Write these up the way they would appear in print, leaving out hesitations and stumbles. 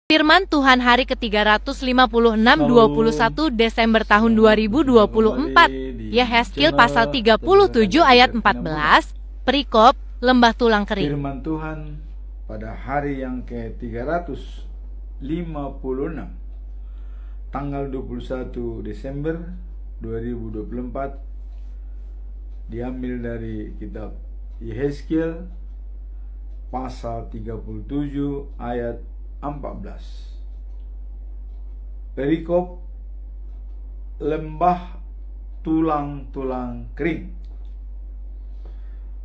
Firman Tuhan hari ke-356 21 Desember tahun 2024. Yehezkiel pasal 37 ayat 14. Perikop, lembah tulang kering. Firman Tuhan pada hari yang ke-356 tanggal 21 Desember 2024 diambil dari kitab Yehezkiel pasal 37 ayat 14. Perikop, lembah tulang-tulang kering.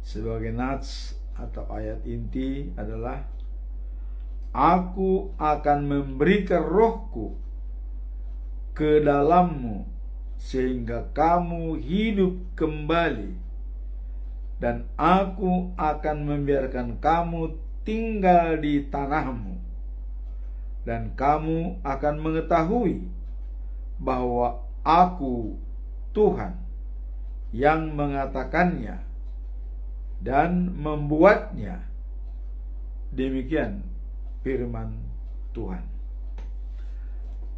Sebagai nats atau ayat inti adalah, Aku akan memberikan rohku ke dalammu sehingga kamu hidup kembali, dan aku akan membiarkan kamu tinggal di tanahmu, dan kamu akan mengetahui bahwa Aku Tuhan yang mengatakannya dan membuatnya. Demikian firman Tuhan.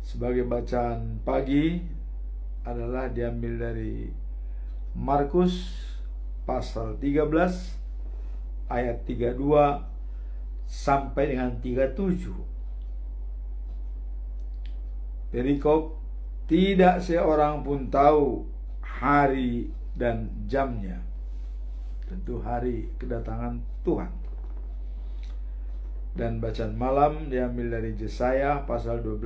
Sebagai bacaan pagi adalah diambil dari Markus pasal 13 ayat 32 sampai dengan 37. Perikop, tidak seorang pun tahu hari dan jamnya. Tentu hari kedatangan Tuhan. Dan bacaan malam diambil dari Yesaya pasal 12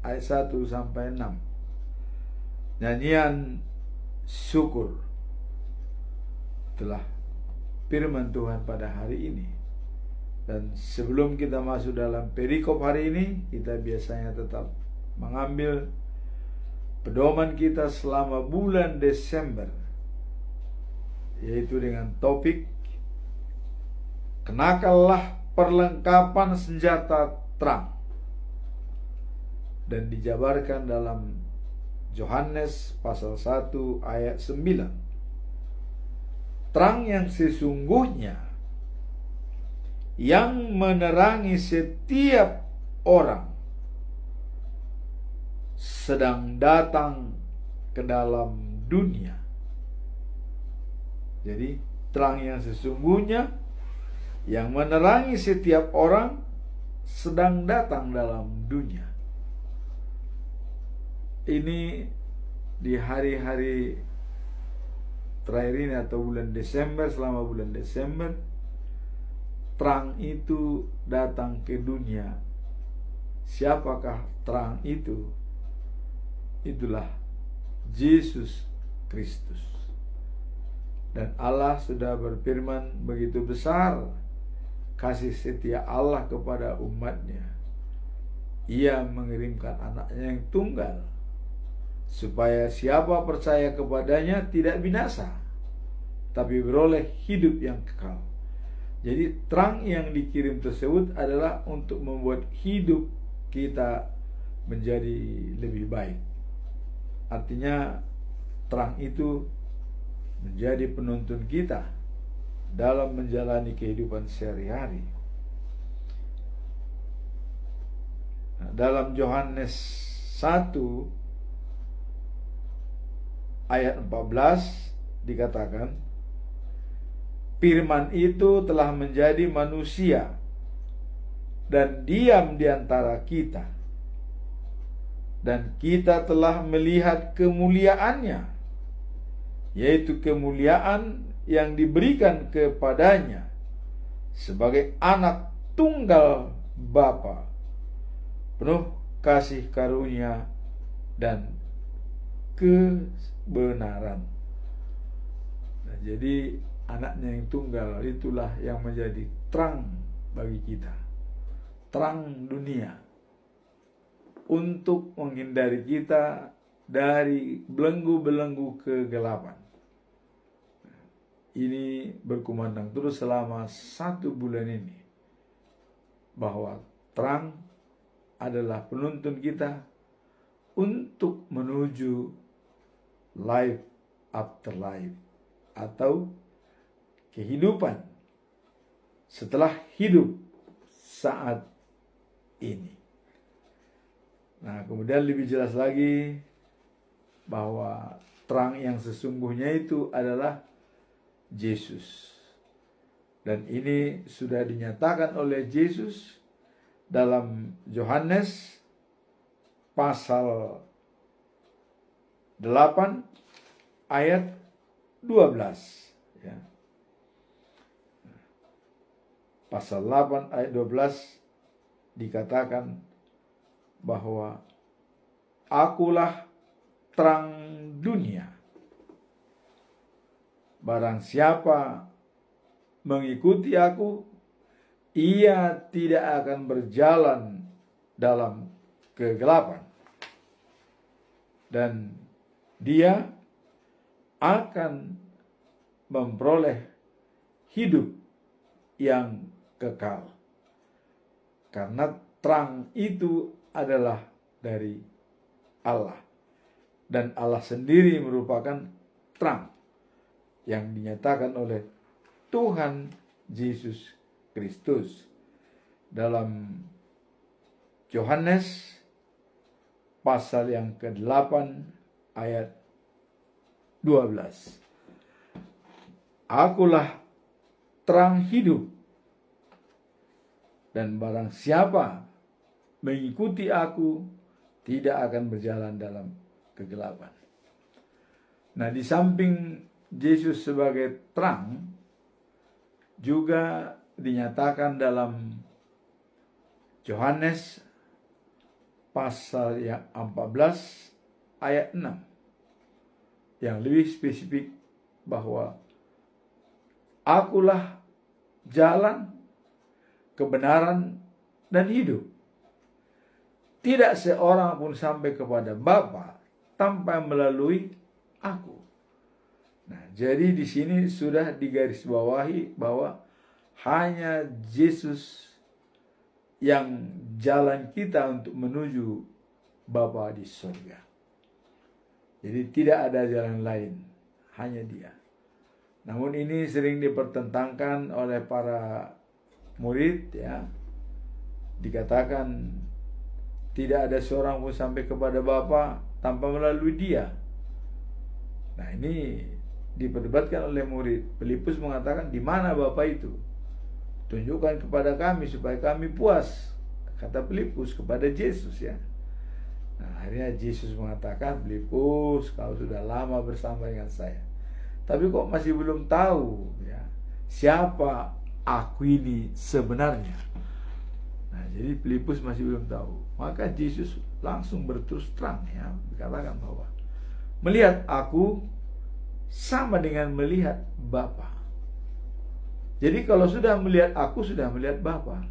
ayat 1 sampai 6. Nyanyian syukur. Itulah firman Tuhan pada hari ini. Dan sebelum kita masuk dalam perikop hari ini, kita biasanya tetap mengambil pedoman kita selama bulan Desember, yaitu dengan topik kenakanlah perlengkapan senjata terang, dan dijabarkan dalam Yohanes pasal 1 ayat 9. Terang yang sesungguhnya yang menerangi setiap orang sedang datang ke dalam dunia. Jadi terang yang sesungguhnya yang menerangi setiap orang sedang datang dalam dunia. Ini di hari-hari terakhir ini atau bulan Desember, selama bulan Desember, terang itu datang ke dunia. Siapakah terang itu? Itulah Yesus Kristus. Dan Allah sudah berfirman, begitu besar kasih setia Allah kepada umatnya, Ia mengirimkan anaknya yang tunggal, supaya siapa percaya kepadanya tidak binasa, tapi beroleh hidup yang kekal. Jadi terang yang dikirim tersebut adalah untuk membuat hidup kita menjadi lebih baik. Artinya terang itu menjadi penuntun kita dalam menjalani kehidupan sehari-hari. Nah, dalam Yohanes 1 ayat 14 dikatakan, Firman itu telah menjadi manusia dan diam di antara kita, dan kita telah melihat kemuliaannya, yaitu kemuliaan yang diberikan kepadanya sebagai anak tunggal Bapa, penuh kasih karunia dan kebenaran. Nah, jadi anaknya yang tunggal itulah yang menjadi terang bagi kita, terang dunia, untuk menghindari kita dari belenggu-belenggu kegelapan. Ini berkumandang terus selama 1 bulan ini, bahwa terang adalah penuntun kita untuk menuju life after life, atau kehidupan setelah hidup saat ini. Nah, kemudian lebih jelas lagi bahwa terang yang sesungguhnya itu adalah Yesus. Dan ini sudah dinyatakan oleh Yesus dalam Yohanes pasal 8 ayat 12. Ya. Pasal 8 ayat 12 dikatakan bahwa akulah terang dunia. Barang siapa mengikuti aku, ia tidak akan berjalan dalam kegelapan, dan dia akan memperoleh hidup yang kekal. Karena terang itu adalah dari Allah, dan Allah sendiri merupakan terang yang dinyatakan oleh Tuhan Yesus Kristus dalam Yohanes pasal yang ke-8 ayat 12. Akulah terang hidup, dan barang siapa mengikuti aku tidak akan berjalan dalam kegelapan. Nah, di samping Yesus sebagai terang, juga dinyatakan dalam Yohanes pasal yang 14 ayat 6 yang lebih spesifik bahwa akulah jalan, kebenaran, dan hidup. Tidak seorang pun sampai kepada Bapa tanpa melalui aku. Nah, jadi di sini sudah digarisbawahi bahwa hanya Yesus yang jalan kita untuk menuju Bapa di surga. Jadi tidak ada jalan lain, hanya Dia. Namun ini sering dipertentangkan oleh para murid, ya. Dikatakan tidak ada seorang pun sampai kepada Bapa tanpa melalui Dia. Nah, ini diperdebatkan oleh murid. Filipus mengatakan, di mana Bapa itu? Tunjukkan kepada kami supaya kami puas. Kata Filipus kepada Yesus, ya. Nah, akhirnya Yesus mengatakan, Filipus, kau sudah lama bersama dengan saya, tapi kok masih belum tahu, ya, siapa aku ini sebenarnya. Nah, jadi Filipus masih belum tahu. Maka Yesus langsung berterus terang, ya, dikatakan bahwa melihat aku sama dengan melihat Bapa. Jadi kalau sudah melihat aku, sudah melihat Bapa.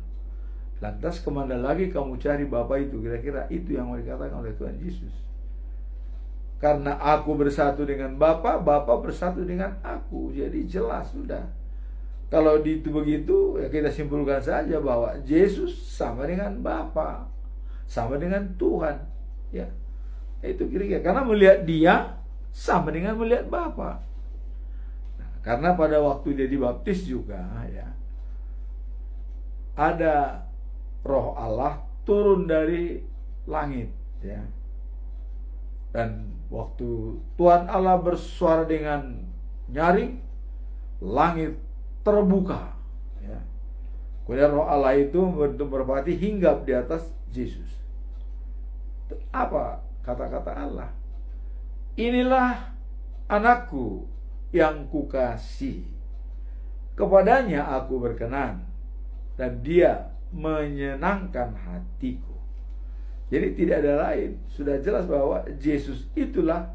Lantas kemana lagi kamu cari Bapa itu? Kira-kira itu yang mau dikatakan oleh Tuhan Yesus. Karena aku bersatu dengan Bapa, Bapa bersatu dengan aku. Jadi jelas sudah. Kalau itu begitu, ya kita simpulkan saja bahwa Yesus sama dengan Bapa, sama dengan Tuhan. Ya, itu kira-kira. Karena melihat Dia sama dengan melihat Bapa. Nah, karena pada waktu Dia dibaptis juga, ya, ada Roh Allah turun dari langit, ya. Dan waktu Tuhan Allah bersuara dengan nyaring, langit terbuka, ya. Kemudian Roh Allah itu berarti hinggap di atas Yesus. Apa kata-kata Allah? Inilah anakku yang kukasihi, kepadanya aku berkenan, dan dia menyenangkan hatiku. Jadi tidak ada lain. Sudah jelas bahwa Yesus itulah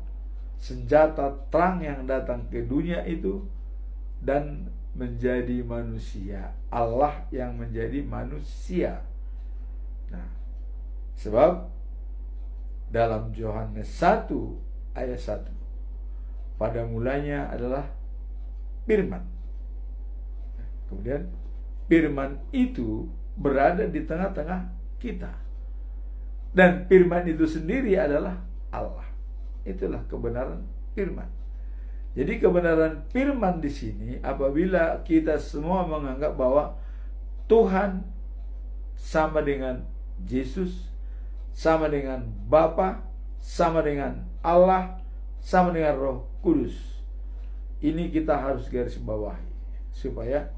senjata terang yang datang ke dunia itu dan menjadi manusia. Allah yang menjadi manusia. Nah, sebab dalam Yohanes 1 ayat 1, pada mulanya adalah firman. Kemudian firman itu berada di tengah-tengah kita. Dan firman itu sendiri adalah Allah. Itulah kebenaran firman. Jadi kebenaran firman di sini apabila kita semua menganggap bahwa Tuhan sama dengan Yesus, sama dengan Bapa, sama dengan Allah, sama dengan Roh Kudus. Ini kita harus garis bawahi supaya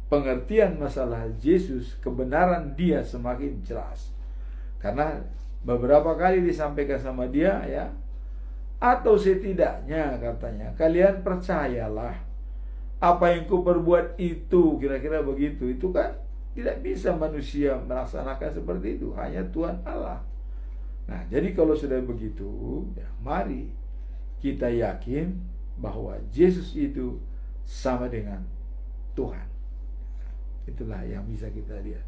pengertian masalah Yesus, kebenaran dia semakin jelas. Karena beberapa kali disampaikan sama dia, ya, atau setidaknya katanya, kalian percayalah apa yang ku perbuat itu, kira-kira begitu. Itu kan tidak bisa manusia melaksanakan seperti itu, hanya Tuhan Allah. Nah, jadi kalau sudah begitu, ya, mari kita yakin bahwa Yesus itu sama dengan Tuhan. Itulah yang bisa kita lihat.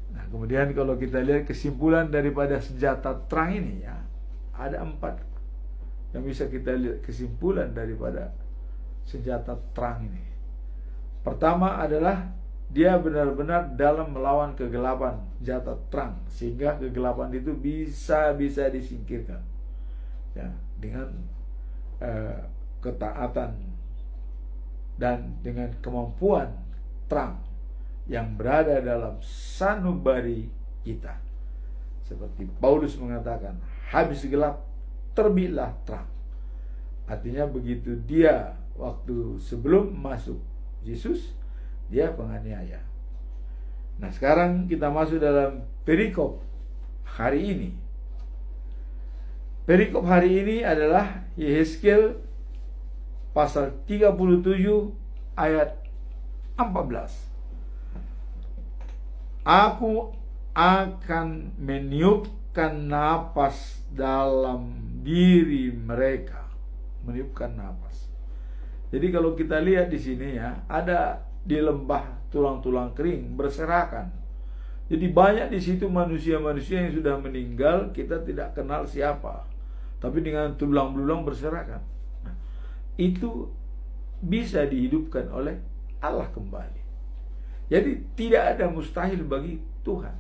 Nah, kemudian kalau kita lihat kesimpulan daripada senjata terang ini, ya, ada 4 yang bisa kita lihat kesimpulan daripada senjata terang ini. Pertama adalah dia benar-benar dalam melawan kegelapan, senjata terang, sehingga kegelapan itu bisa disingkirkan, ya, dengan ketaatan dan dengan kemampuan terang yang berada dalam sanubari kita. Seperti Paulus mengatakan, habis gelap terbitlah terang. Artinya begitu dia waktu sebelum masuk Yesus, dia penganiaya. Nah, sekarang kita masuk dalam perikop hari ini. Perikop hari ini adalah Yehezkiel pasal 37 ayat 14. Aku akan meniupkan napas dalam diri mereka. Meniupkan napas. Jadi kalau kita lihat di sini, ya, ada di lembah tulang-tulang kering berserakan. Jadi banyak di situ manusia-manusia yang sudah meninggal, kita tidak kenal siapa, tapi dengan tulang belulang berserakan. Nah, itu bisa dihidupkan oleh Allah kembali. Jadi tidak ada mustahil bagi Tuhan.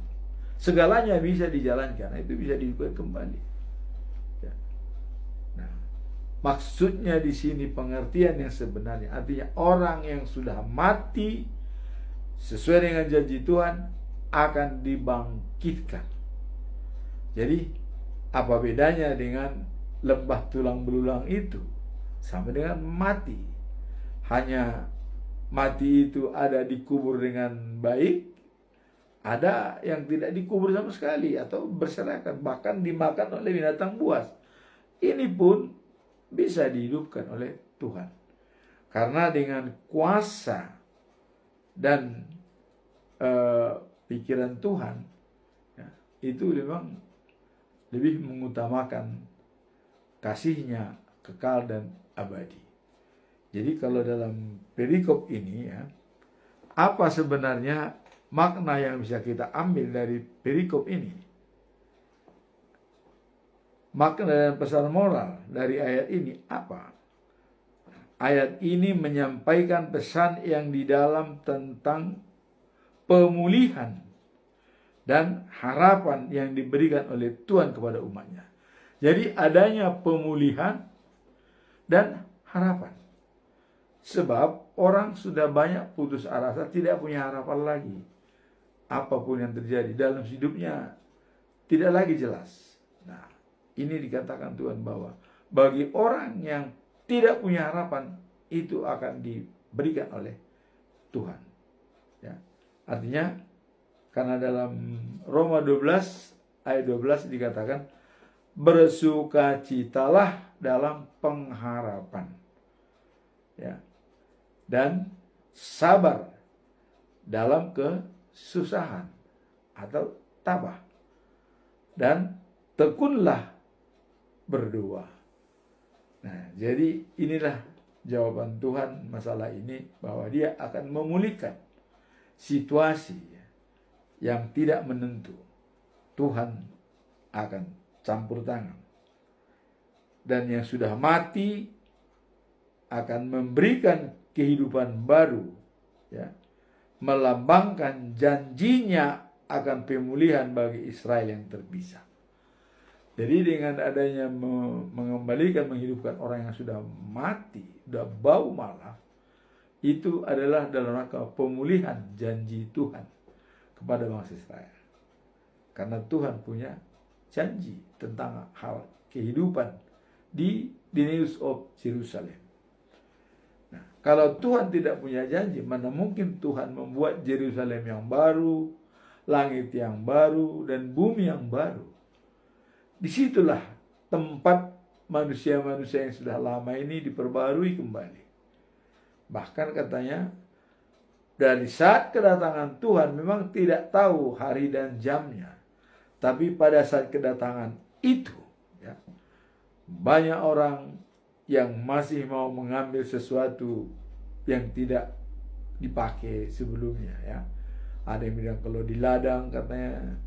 Segalanya bisa dijalankan, itu bisa dihidupkan kembali. Ya. Nah, maksudnya di sini pengertian yang sebenarnya, artinya orang yang sudah mati sesuai dengan janji Tuhan akan dibangkitkan. Jadi apa bedanya dengan lembah tulang belulang itu? Sama dengan mati. Hanya mati itu ada dikubur dengan baik, ada yang tidak dikubur sama sekali atau berserakan, bahkan dimakan oleh binatang buas. Ini pun bisa dihidupkan oleh Tuhan. Karena dengan kuasa dan pikiran Tuhan, ya, itu memang lebih mengutamakan kasihnya kekal dan abadi. Jadi kalau dalam perikop ini, ya, apa sebenarnya makna yang bisa kita ambil dari perikop ini? Makna dan pesan moral dari ayat ini apa? Ayat ini menyampaikan pesan yang di dalam tentang pemulihan dan harapan yang diberikan oleh Tuhan kepada umatnya. Jadi adanya pemulihan dan harapan. Sebab orang sudah banyak putus asa, tidak punya harapan lagi. Apapun yang terjadi dalam hidupnya tidak lagi jelas. Nah, ini dikatakan Tuhan bahwa bagi orang yang tidak punya harapan, itu akan diberikan oleh Tuhan. Ya. Artinya, karena dalam Roma 12 ayat 12 dikatakan, bersukacitalah dalam pengharapan, ya, dan sabar dalam kesusahan atau tabah, dan tekunlah berdoa. Nah, jadi inilah jawaban Tuhan masalah ini, bahwa Dia akan memulihkan situasi yang tidak menentu. Tuhan akan campur tangan, dan yang sudah mati akan memberikan kehidupan baru, ya, melambangkan janjinya akan pemulihan bagi Israel yang terpisah. Jadi dengan adanya mengembalikan, menghidupkan orang yang sudah mati, sudah bau malah, itu adalah dalam rangka pemulihan janji Tuhan kepada bangsa Israel. Karena Tuhan punya janji tentang hal kehidupan di News of Jerusalem. Nah, kalau Tuhan tidak punya janji, mana mungkin Tuhan membuat Yerusalem yang baru, langit yang baru, dan bumi yang baru. Disitulah tempat manusia-manusia yang sudah lama ini diperbarui kembali. Bahkan katanya, dari saat kedatangan Tuhan memang tidak tahu hari dan jamnya. Tapi pada saat kedatangan itu, ya, banyak orang yang masih mau mengambil sesuatu yang tidak dipakai sebelumnya, ya. Ada yang bilang kalau di ladang katanya,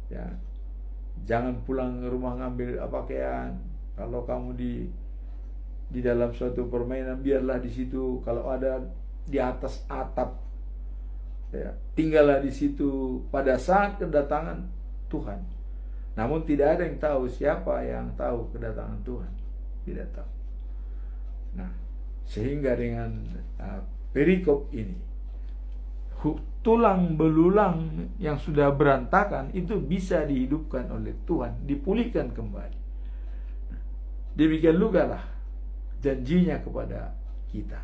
ya, jangan pulang ke rumah ngambil pakaian. Kalau kamu di dalam suatu permainan, biarlah di situ. Kalau ada di atas atap, ya, tinggallah di situ pada saat kedatangan Tuhan. Namun tidak ada yang tahu siapa yang tahu kedatangan Tuhan. Tidak tahu. Nah, sehingga dengan perikop ini, tulang belulang yang sudah berantakan itu bisa dihidupkan oleh Tuhan, dipulihkan kembali. Demikian juga lah janjinya kepada kita.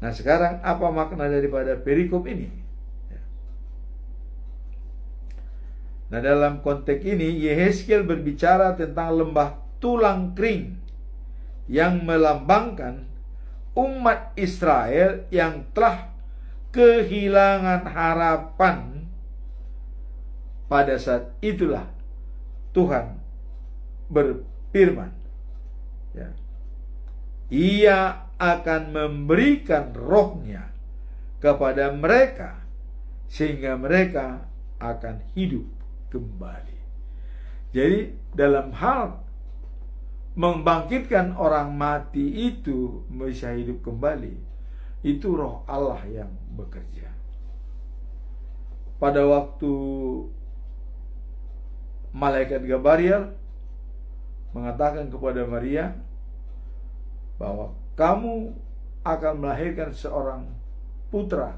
Nah, sekarang apa makna daripada perikop ini? Nah, dalam konteks ini Yehezkiel berbicara tentang lembah tulang kering yang melambangkan umat Israel yang telah kehilangan harapan. Pada saat itulah Tuhan berfirman, ya, Ia akan memberikan rohnya kepada mereka sehingga mereka akan hidup kembali. Jadi dalam hal membangkitkan orang mati itu bisa hidup kembali, itu roh Allah yang bekerja. Pada waktu malaikat Gabriel mengatakan kepada Maria bahwa kamu akan melahirkan seorang putra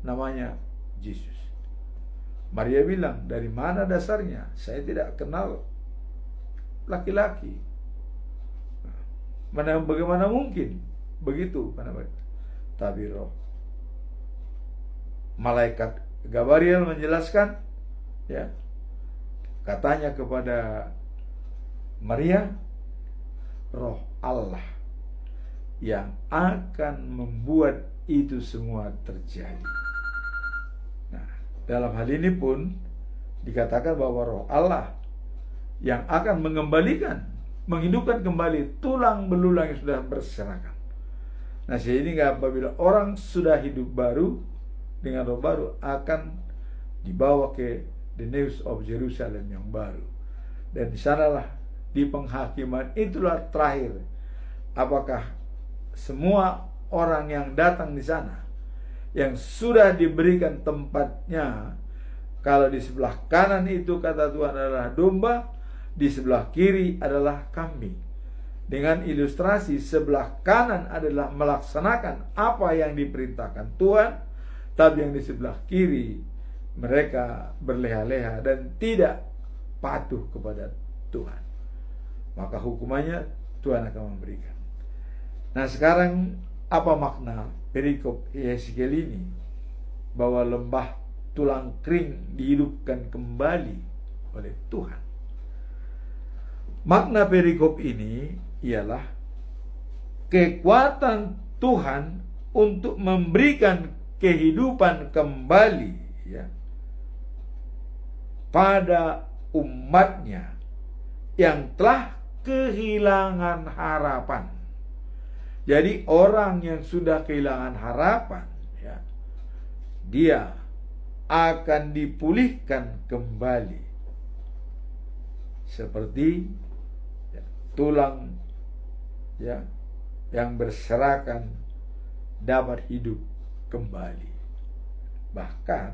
namanya Yesus. Maria bilang, dari mana dasarnya? Saya tidak kenal laki-laki. Bagaimana mungkin begitu? Tapi roh malaikat Gabriel menjelaskan, ya, katanya kepada Maria, roh Allah yang akan membuat itu semua terjadi. Nah, dalam hal ini pun dikatakan bahwa roh Allah yang akan mengembalikan, menghidupkan kembali tulang belulang yang sudah berserakan. Nah, sehingga apabila orang sudah hidup baru dengan roh baru, akan dibawa ke the News of Jerusalem yang baru. Dan di sanalah, di penghakiman itulah terakhir, apakah semua orang yang datang di sana yang sudah diberikan tempatnya, kalau di sebelah kanan itu kata Tuhan adalah domba, di sebelah kiri adalah kambing. Dengan ilustrasi sebelah kanan adalah melaksanakan apa yang diperintahkan Tuhan, tapi yang di sebelah kiri mereka berleha-leha dan tidak patuh kepada Tuhan. Maka hukumannya Tuhan akan memberikan. Nah, sekarang apa makna perikop Yehezkiel ini? Bahwa lembah tulang kering dihidupkan kembali oleh Tuhan. Makna perikop ini ialah kekuatan Tuhan untuk memberikan kehidupan kembali, ya, pada umatnya yang telah kehilangan harapan. Jadi orang yang sudah kehilangan harapan, ya, dia akan dipulihkan kembali seperti, ya, tulang, ya, yang berserakan dapat hidup kembali. Bahkan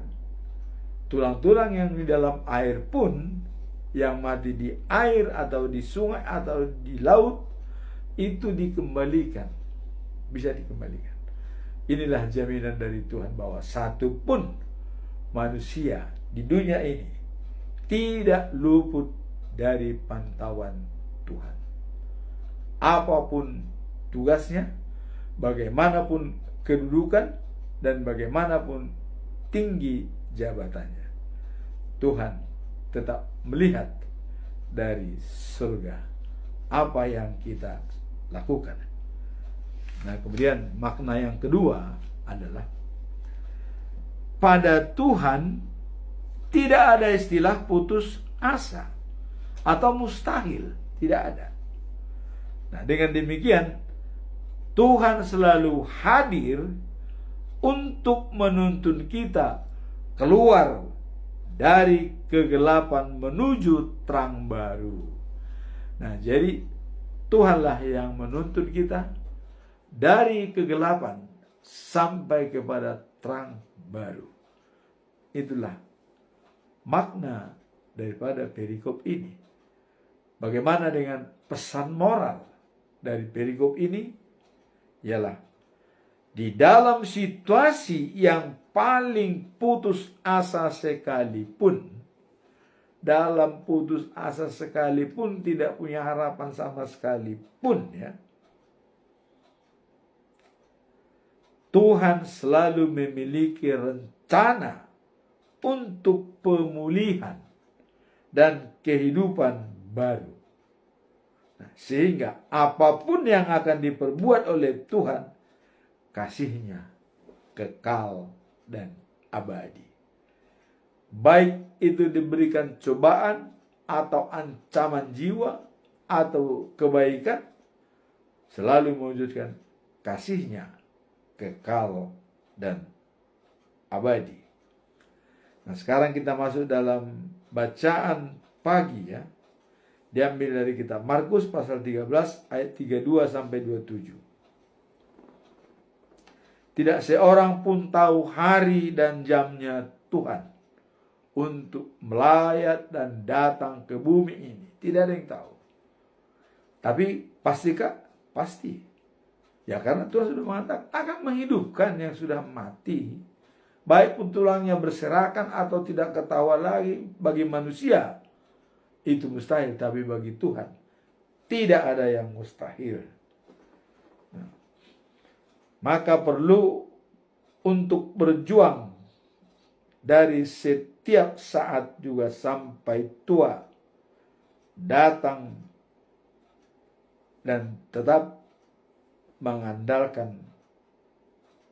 tulang-tulang yang di dalam air pun, yang mati di air atau di sungai atau di laut, itu dikembalikan, bisa dikembalikan. Inilah jaminan dari Tuhan bahwa satu pun manusia di dunia ini tidak luput dari pantauan Tuhan. Apapun tugasnya, bagaimanapun kedudukan, dan bagaimanapun tinggi jabatannya, Tuhan tetap melihat dari surga apa yang kita lakukan. Nah, kemudian makna yang kedua adalah pada Tuhan tidak ada istilah putus asa atau mustahil, tidak ada. Nah, dengan demikian Tuhan selalu hadir untuk menuntun kita keluar dari kegelapan menuju terang baru. Nah, jadi Tuhanlah yang menuntun kita dari kegelapan sampai kepada terang baru. Itulah makna daripada perikop ini. Bagaimana dengan pesan moral dari perikop ini? Ialah di dalam situasi yang paling putus asa sekalipun, dalam putus asa sekalipun, tidak punya harapan sama sekalipun, ya, Tuhan selalu memiliki rencana untuk pemulihan dan kehidupan baru. Nah, sehingga apapun yang akan diperbuat oleh Tuhan, kasih-Nya kekal dan abadi. Baik itu diberikan cobaan atau ancaman jiwa atau kebaikan, selalu mewujudkan kasih-Nya kekal dan abadi. Nah, sekarang kita masuk dalam bacaan pagi, ya. Diambil dari kitab Markus pasal 13 ayat 32 sampai 27. Tidak seorang pun tahu hari dan jamnya Tuhan untuk melayat dan datang ke bumi ini. Tidak ada yang tahu. Tapi pastikah? Pasti. Ya, karena Tuhan sudah mengatakan akan menghidupkan yang sudah mati. Baik pun tulangnya berserakan atau tidak ketahuan lagi bagi manusia. Itu mustahil, tapi bagi Tuhan tidak ada yang mustahil. Nah, maka perlu untuk berjuang dari setiap saat juga sampai tua, datang dan tetap mengandalkan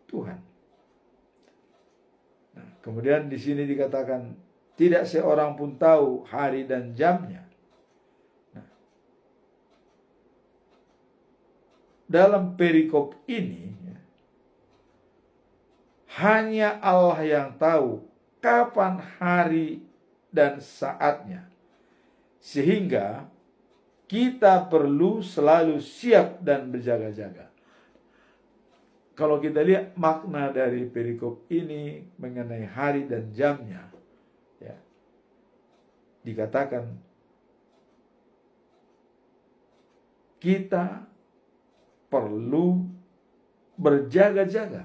Tuhan. Nah, kemudian di sini dikatakan tidak seorang pun tahu hari dan jamnya. Nah, dalam perikop ini, ya, hanya Allah yang tahu kapan hari dan saatnya. Sehingga kita perlu selalu siap dan berjaga-jaga. Kalau kita lihat makna dari perikop ini mengenai hari dan jamnya, ya, dikatakan kita perlu berjaga-jaga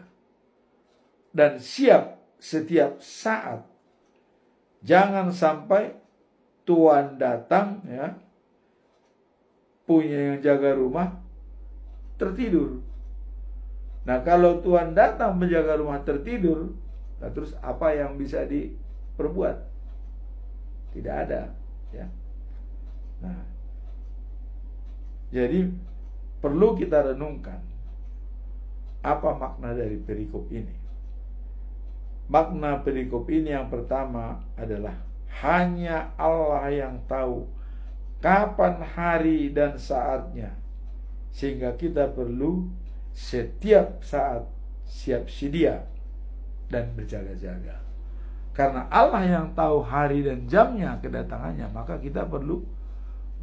dan siap setiap saat. Jangan sampai Tuhan datang, ya, punya yang jaga rumah tertidur. Nah, kalau Tuhan datang menjaga rumah tertidur, nah terus apa yang bisa diperbuat? Tidak ada, ya. Nah, jadi perlu kita renungkan apa makna dari perikop ini. Makna perikop ini yang pertama adalah hanya Allah yang tahu kapan hari dan saatnya, sehingga kita perlu setiap saat siap sedia dan berjaga-jaga. Karena Allah yang tahu hari dan jamnya kedatangannya, maka kita perlu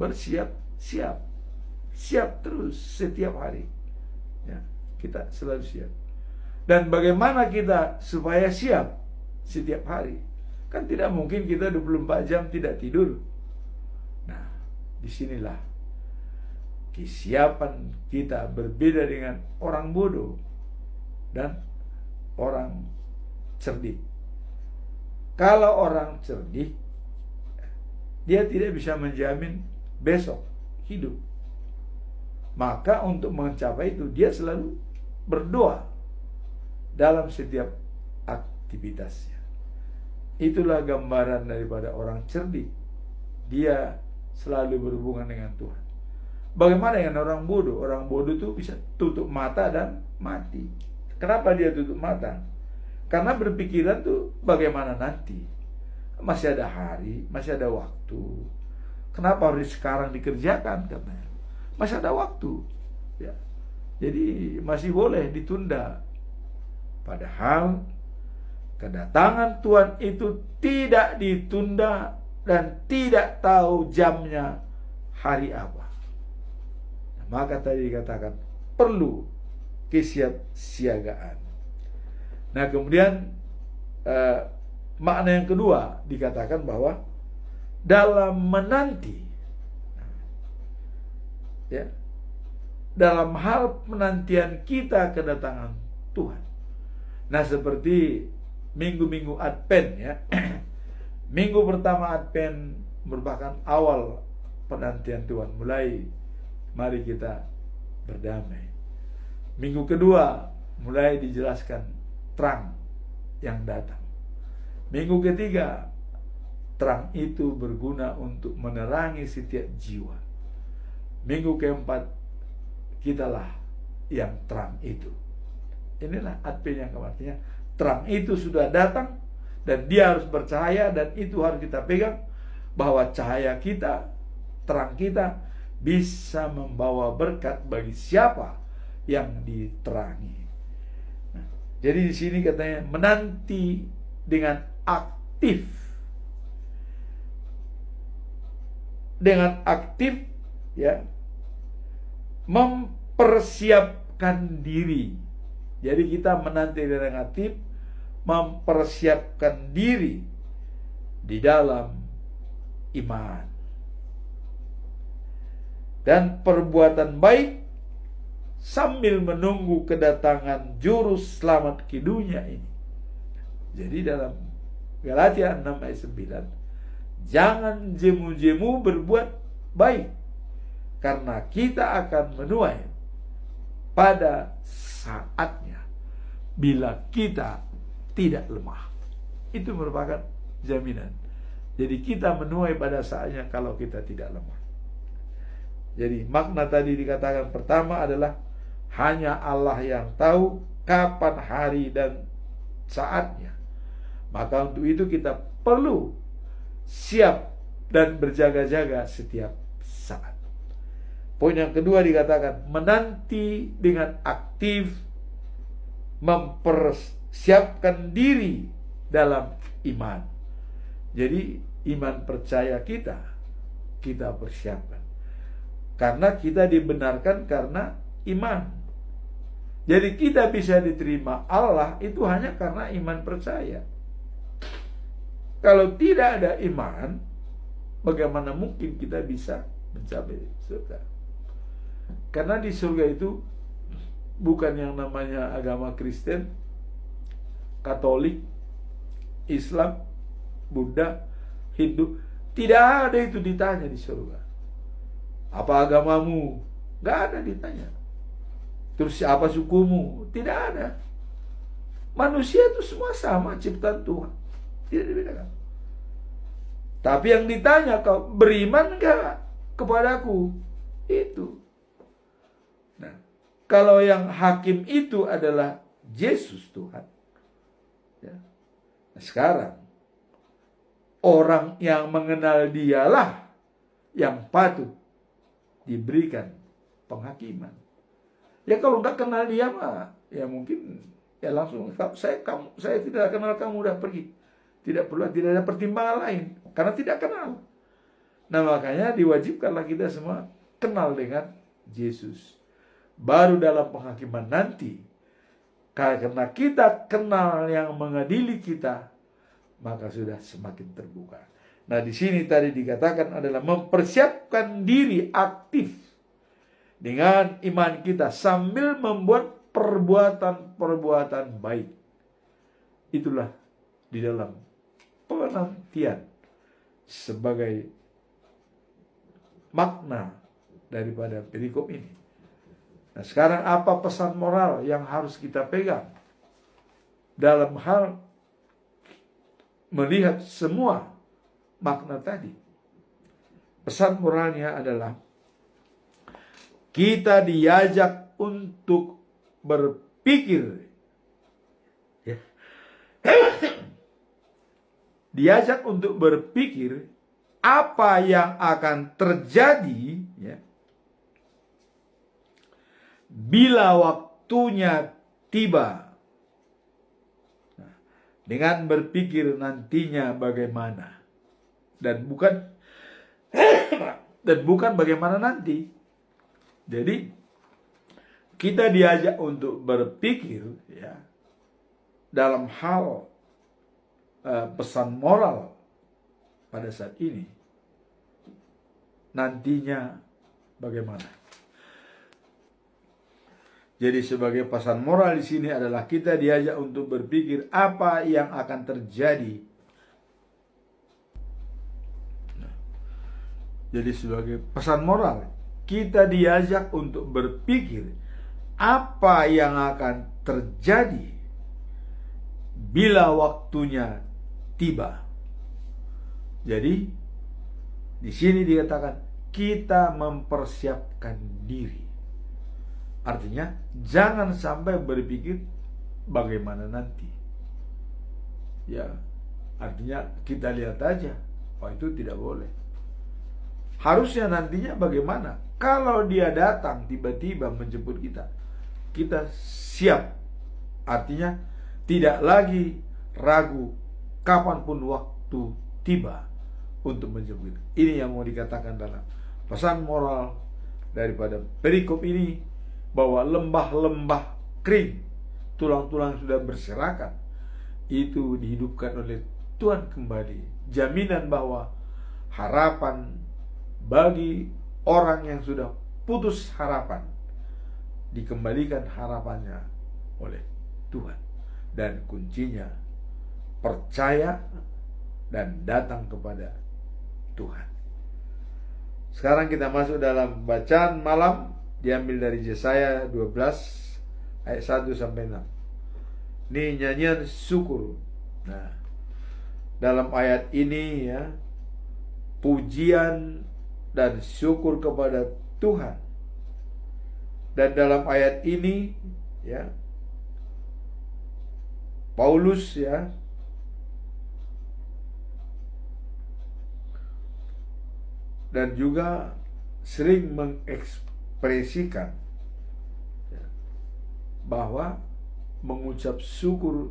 bersiap-siap. Siap terus setiap hari, ya, kita selalu siap. Dan bagaimana kita supaya siap setiap hari? Kan tidak mungkin kita 24 jam tidak tidur. Nah, disinilah kesiapan kita berbeda dengan orang bodoh dan orang cerdik. Kalau orang cerdik, dia tidak bisa menjamin besok hidup. Maka untuk mencapai itu dia selalu berdoa dalam setiap aktivitasnya. Itulah gambaran daripada orang cerdik. Dia selalu berhubungan dengan Tuhan. Bagaimana dengan orang bodoh? Orang bodoh itu bisa tutup mata dan mati. Kenapa dia tutup mata? Karena berpikiran tuh bagaimana nanti. Masih ada hari, masih ada waktu. Kenapa harus sekarang dikerjakan katanya? Masih ada waktu. Ya. Jadi masih boleh ditunda. Padahal kedatangan Tuhan itu tidak ditunda dan tidak tahu jamnya hari apa. Maka tadi dikatakan perlu kesiapsiagaan. Nah kemudian makna yang kedua dikatakan bahwa dalam menanti, ya, dalam hal penantian kita kedatangan Tuhan. Nah seperti minggu-minggu Advent, ya. Minggu pertama Advent merupakan awal penantian Tuhan. Mulai mari kita berdamai. Minggu kedua mulai dijelaskan terang yang datang. Minggu ketiga, terang itu berguna untuk menerangi setiap jiwa. Minggu keempat, kitalah yang terang itu. Inilah Advent yang artinya terang itu sudah datang dan dia harus bercahaya, dan itu harus kita pegang bahwa cahaya kita, terang kita bisa membawa berkat bagi siapa yang diterangi. Nah, jadi di sini katanya menanti dengan aktif. Dengan aktif, ya, mempersiapkan diri. Jadi kita menanti dengan aktif, mempersiapkan diri di dalam iman dan perbuatan baik sambil menunggu kedatangan juru selamat ke dunia ini. Jadi dalam Galatia 6 ayat 9, jangan jemu-jemu berbuat baik, karena kita akan menuai pada saatnya bila kita tidak lemah. Itu merupakan jaminan. Jadi kita menuai pada saatnya kalau kita tidak lemah. Jadi makna tadi dikatakan pertama adalah hanya Allah yang tahu kapan hari dan saatnya. Maka untuk itu kita perlu siap dan berjaga-jaga setiap saat. Poin yang kedua dikatakan menanti dengan aktif, mempersiapkan diri dalam iman. Jadi iman percaya kita persiapkan. Karena kita dibenarkan karena iman. Jadi kita bisa diterima Allah itu hanya karena iman percaya. Kalau tidak ada iman, bagaimana mungkin kita bisa mencapai surga? Karena di surga itu bukan yang namanya agama Kristen, Katolik, Islam, Buddha, Hindu. Tidak ada itu ditanya di surga. Apa agamamu? Gak ada ditanya. Terus siapa sukumu? Tidak ada. Manusia itu semua sama ciptaan Tuhan. Tidak dibedakan. Tapi yang ditanya, kau beriman gak kepadaku? Itu. Nah, kalau yang hakim itu adalah Yesus Tuhan, ya. Nah, sekarang orang yang mengenal dialah yang patut diberikan penghakiman. Ya kalau nggak kenal dia mah, ya mungkin ya langsung saya tidak kenal kamu, udah pergi. Tidak ada pertimbangan lain karena tidak kenal. Nah makanya diwajibkanlah kita semua kenal dengan Yesus. Baru dalam penghakiman nanti, karena kita kenal yang mengadili kita, maka sudah semakin terbuka. Nah di sini tadi dikatakan adalah mempersiapkan diri aktif dengan iman kita sambil membuat perbuatan-perbuatan baik. Itulah di dalam penantian sebagai makna daripada perikop ini. Nah, sekarang apa pesan moral yang harus kita pegang dalam hal melihat semua makna tadi? Pesan moralnya adalah kita diajak untuk berpikir, ya. Diajak untuk berpikir apa yang akan terjadi, ya, bila waktunya tiba. Nah, dengan berpikir nantinya bagaimana, dan bukan bagaimana nanti. Jadi kita diajak untuk berpikir, ya, dalam hal pesan moral pada saat ini, nantinya bagaimana. Jadi sebagai pesan moral di sini adalah kita diajak untuk berpikir apa yang akan terjadi. Jadi sebagai pesan moral, kita diajak untuk berpikir apa yang akan terjadi bila waktunya tiba. Jadi di sini dikatakan kita mempersiapkan diri. Artinya jangan sampai berpikir bagaimana nanti. Ya, artinya kita lihat aja. Oh, itu tidak boleh. Harusnya nantinya bagaimana? Kalau dia datang tiba-tiba menjemput kita, kita siap. Artinya tidak lagi ragu kapanpun waktu tiba untuk menjemput. Ini yang mau dikatakan dalam pesan moral daripada perikop ini, bahwa lembah-lembah kering, tulang-tulang sudah berserakan, itu dihidupkan oleh Tuhan kembali. Jaminan bahwa harapan bagi orang yang sudah putus harapan, dikembalikan harapannya oleh Tuhan. Dan kuncinya percaya dan datang kepada Tuhan. Sekarang kita masuk dalam bacaan malam, diambil dari Yesaya 12 ayat 1 sampai 6. Ini nyanyian syukur. Nah, dalam ayat ini, ya, pujian dan syukur kepada Tuhan. Dan dalam ayat ini, ya, Paulus, ya, dan juga sering mengekspresikan, ya, bahwa mengucap syukur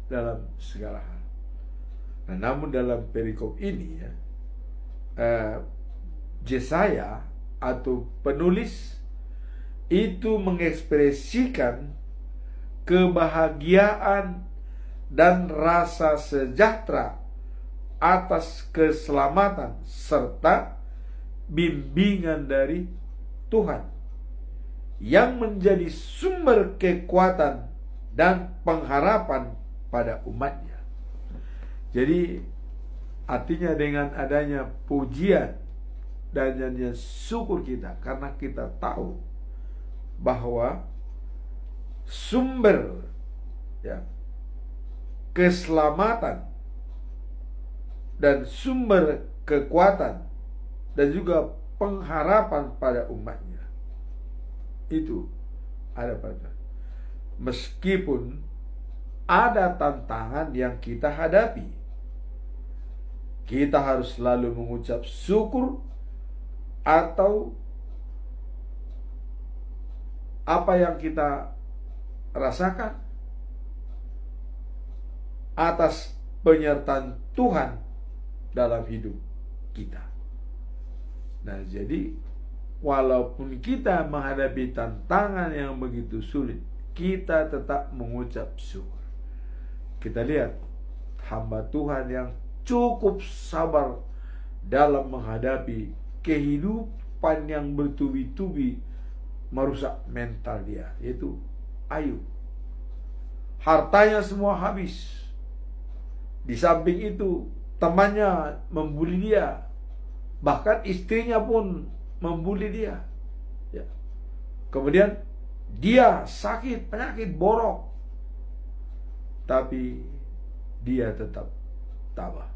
dalam segala hal. Nah, namun dalam perikop ini, ya, Yesaya atau penulis itu mengekspresikan kebahagiaan dan rasa sejahtera atas keselamatan serta bimbingan dari Tuhan yang menjadi sumber kekuatan dan pengharapan pada umatnya. Jadi artinya dengan adanya pujian dan nyanyian syukur kita, karena kita tahu bahwa sumber, ya, keselamatan dan sumber kekuatan dan juga pengharapan pada umatnya itu ada pada. Meskipun ada tantangan yang kita hadapi, kita harus selalu mengucap syukur atau apa yang kita rasakan atas penyertaan Tuhan dalam hidup kita. Nah, jadi walaupun kita menghadapi tantangan yang begitu sulit, kita tetap mengucap syukur. Kita lihat hamba Tuhan yang cukup sabar dalam menghadapi kehidupan yang bertubi-tubi merusak mental dia, yaitu Ayub. Hartanya semua habis. Di samping itu temannya membuli dia, Bahkan istrinya pun membuli dia. Ya. Kemudian dia sakit, penyakit borok. Tapi dia tetap tabah.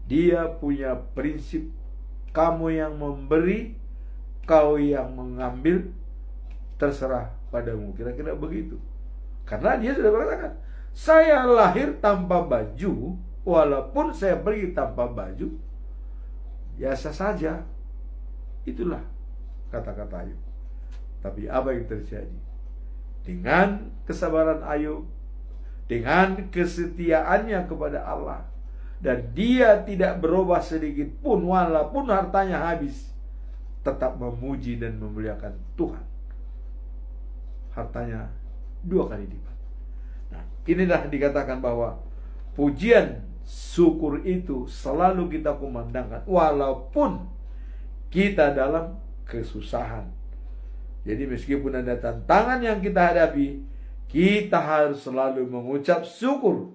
Dia punya prinsip, kamu yang memberi, kau yang mengambil, terserah padamu. Kira-kira begitu. Karena dia sudah mengatakan, saya lahir tanpa baju, walaupun saya pergi tanpa baju, biasa saja. Itulah kata-kata Ayub. Tapi apa yang terjadi? Dengan kesabaran Ayub, dengan kesetiaannya kepada Allah, dan dia tidak berubah sedikit pun walaupun hartanya habis, tetap memuji dan memuliakan Tuhan. Hartanya 2 kali lipat. Nah, inilah dikatakan bahwa pujian syukur itu selalu kita kumandangkan walaupun kita dalam kesusahan. Jadi meskipun ada tantangan yang kita hadapi, kita harus selalu mengucap syukur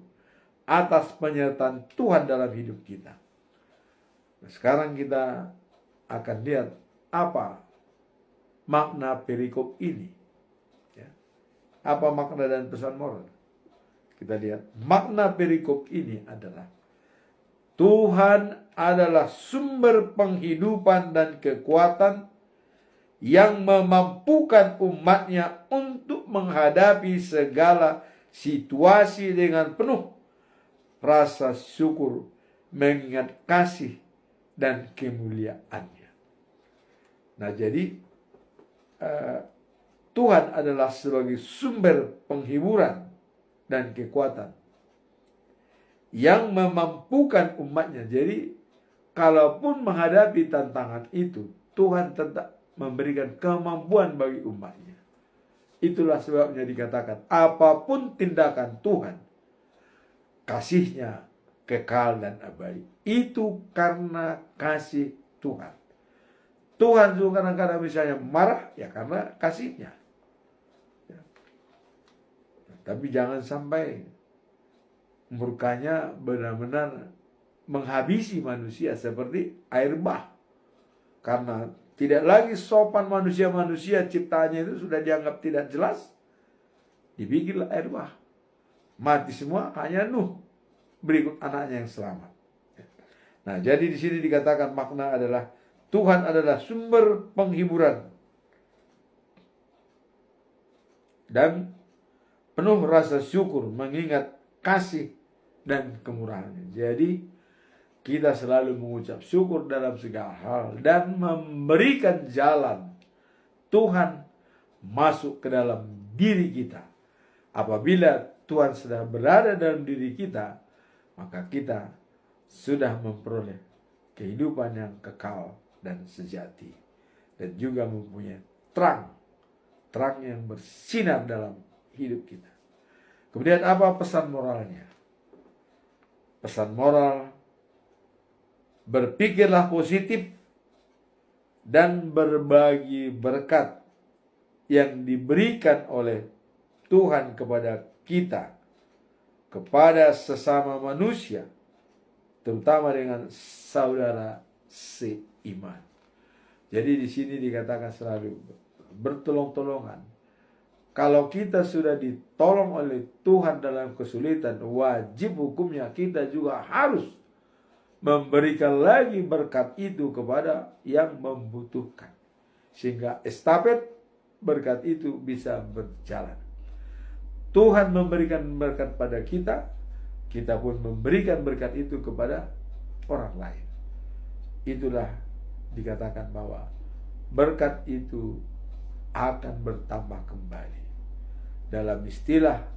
atas penyertaan Tuhan dalam hidup kita. Nah, sekarang kita akan lihat apa makna perikop ini. Ya. Apa makna dan pesan moral? Kita lihat makna perikop ini adalah Tuhan adalah sumber penghidupan dan kekuatan yang memampukan umatnya untuk menghadapi segala situasi dengan penuh rasa syukur, mengingat kasih dan kemuliaannya. Nah, jadi Tuhan adalah sebagai sumber penghiburan dan kekuatan yang memampukan umatnya. Jadi kalaupun menghadapi tantangan itu, Tuhan tetap memberikan kemampuan bagi umatnya. Itulah sebabnya dikatakan apapun tindakan Tuhan, kasihnya kekal dan abadi. Itu karena kasih Tuhan. Tuhan juga kadang-kadang misalnya marah, ya karena kasihnya. Ya. Tapi jangan sampai murkanya benar-benar menghabisi manusia seperti air bah. Karena tidak lagi sopan manusia-manusia ciptaannya itu sudah dianggap tidak jelas, dibikinlah air bah. Mati semua, hanya Nuh berikut anaknya yang selamat. Nah, jadi di sini dikatakan makna adalah Tuhan adalah sumber penghiburan dan penuh rasa syukur mengingat kasih dan kemurahannya. Jadi kita selalu mengucap syukur dalam segala hal dan memberikan jalan Tuhan masuk ke dalam diri kita. Apabila Tuhan sudah berada dalam diri kita, maka kita sudah memperoleh kehidupan yang kekal dan sejati, dan juga mempunyai terang yang bersinar dalam hidup kita. Kemudian apa pesan moralnya? Pesan moral, berpikirlah positif dan berbagi berkat yang diberikan oleh Tuhan kepada kita, kepada sesama manusia, terutama dengan saudara seiman. Jadi di sini dikatakan selalu bertolong-tolongan. Kalau kita sudah ditolong oleh Tuhan dalam kesulitan, wajib hukumnya kita juga harus memberikan lagi berkat itu kepada yang membutuhkan. Sehingga estafet berkat itu bisa berjalan. Tuhan memberikan berkat pada kita, kita pun memberikan berkat itu kepada orang lain. Itulah dikatakan bahwa berkat itu akan bertambah kembali. Dalam istilah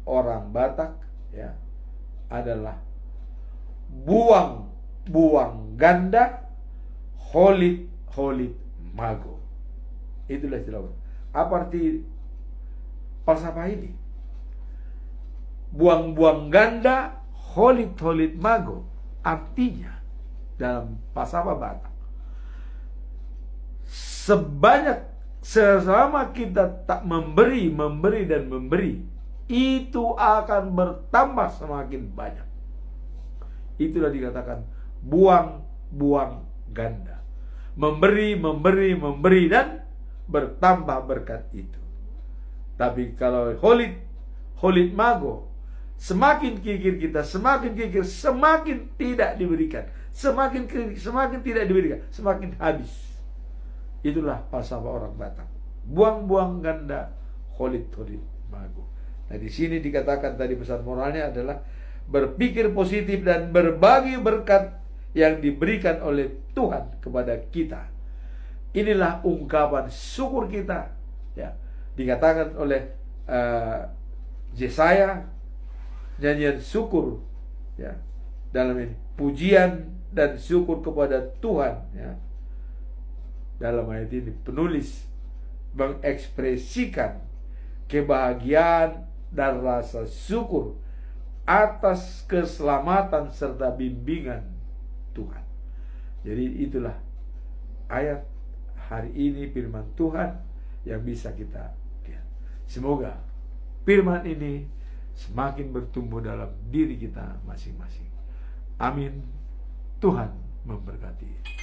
orang Batak ya, adalah buang ganda, holit mago. Itulah istilah. Apa arti falsafah ini? Buang ganda, holit mago. Artinya dalam falsafah Batak, selama kita tak memberi, itu akan bertambah semakin banyak. Itulah dikatakan buang ganda. Memberi, dan bertambah berkat itu. Tapi kalau holit mago, semakin kikir kita, semakin tidak diberikan. Semakin tidak diberikan, semakin habis. Itulah falsafah orang Batak. Buang-buang ganda, holit mago. Nah, di sini dikatakan tadi pesan moralnya adalah berpikir positif dan berbagi berkat yang diberikan oleh Tuhan kepada kita. Inilah ungkapan syukur kita, ya. Dikatakan oleh Yesaya, nyanyian syukur, ya, dalam ini pujian dan syukur kepada Tuhan, ya. Dalam ayat ini penulis mengekspresikan kebahagiaan dan rasa syukur atas keselamatan serta bimbingan Tuhan. Jadi itulah ayat hari ini, firman Tuhan yang bisa kita lihat. Semoga firman ini semakin bertumbuh dalam diri kita masing-masing. Amin. Tuhan memberkati.